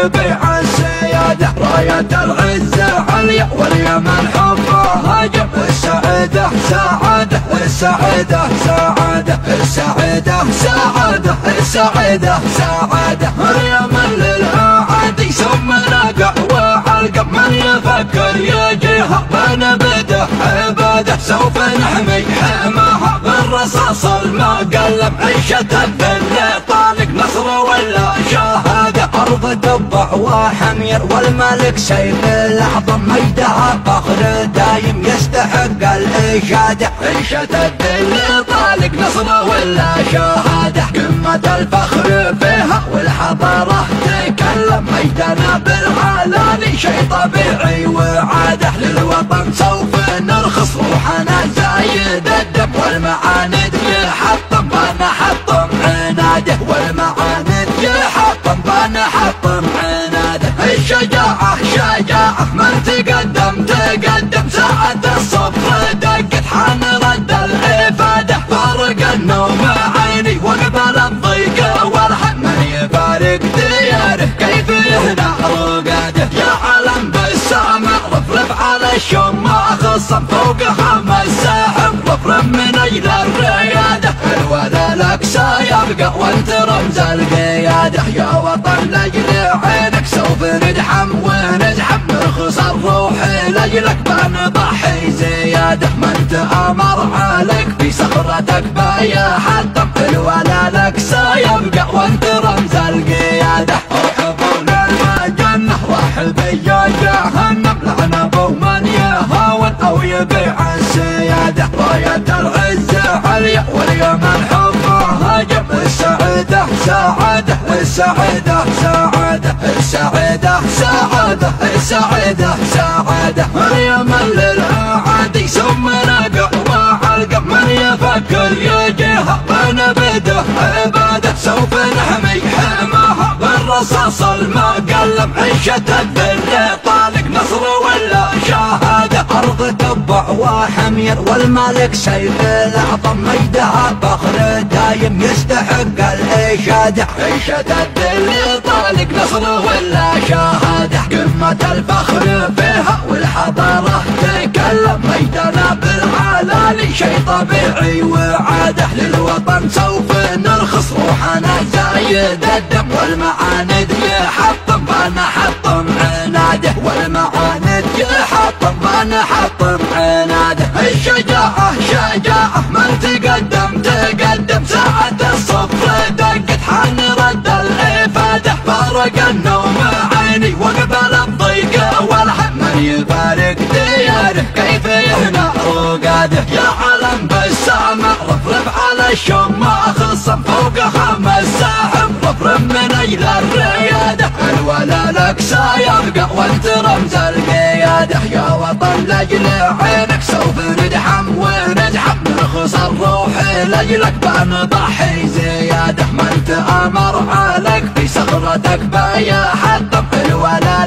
يبيع السيادة. راية العزة عليا واليمن حبها هجم. السعيدة سعادة السعيدة سعادة السعيدة سعادة السعيدة سعادة. اليمن للأعادي ثم نقع وعلقم. من يفكر يجيها بنبده عباده. سوف نحمي حماها بالرصاص المقلم. عيشة الذل طالق نصر ولا شهادة. أرض دبع وحمير والملك سيف الأعظم. مجدها فخر دايم يستحق الإشادة. عيشة الذل طالق نصر ولا شهادة. قمة الفخر فيها والحضارة تكلم. مجدنا بالعلالي شي طبيعي وعادة. للوطن سوف نرخص روحنا زايد الدم. والمعاند يحطم بنحطم عناده. والمعاند يحطم بنحطم عناده. الشجاعة شجاعة من تقدم تقدم. ساعة الصفر دقت حان رد الإفادة. فارق النوم عيني وقبل الضيق والهم. من يفارق دياره كيف يهنى رقاده. يا علم بالسامع رفرف على الشم خصم. فوق خمس ساحم رفرف من اجل الرياده. الولا لك سيبقى وانت رمز القياده. يا وطن لاجل عينك سوف ندحم ونزحم. نرخص الروح لاجلك بنضحي زياده. من تآمر عليك في صخرتك بايا حطم. الولا لك سيبقى وانت رمز القياده. ارحبوا للجنه رحبي يا جهنم. لعن ابو من يهاون او يبيع السياده. راية العزة عليا واليمن حبها هجم. السعيدة سعادة السعيدة سعادة السعيدة سعادة السعيدة سعادة. اليمن للأعادي ثم نقع وعلقم. من يفكر يجيها بنبده عباده. سوف نحمي حماها بالرصاص المقلم. عيشة الذل طالق نصر ولا شهادة. أرض دبع وحمير والملك سيف الأعظم. مجدها فخر دايم يستحق الإشادة. عيشة الذل طالق نصر ولا شهادة. قمة الفخر فيها والحضارة تكلم. مجدنا بالعلالي شي طبيعي وعادة. للوطن سوف نرخص روحنا زايد الدم. والمعاند يحطم بنحطم عناده. والمعاند يحطم بنحطم عناده. الشجاعة شجاعة من تقدم تقدم. ساعة الصفر دقت حان رد الإفادة. فارق النوم عيني وقبل الضيق والهم. من يفارق دياره كيف يهنى رقاده. يا علم بالسامع رفرف على الشم خصم. فوق خمس ساحم رفرف من اجل الرياده. الولا لك سيبقى وانت رمز القياده. يا وطن لاجل عينك سوف ندحم ونزحم. نرخص الروح لاجلك بنضحي زياده. من تآمر عليك في صخرتك بايا حطم. الولا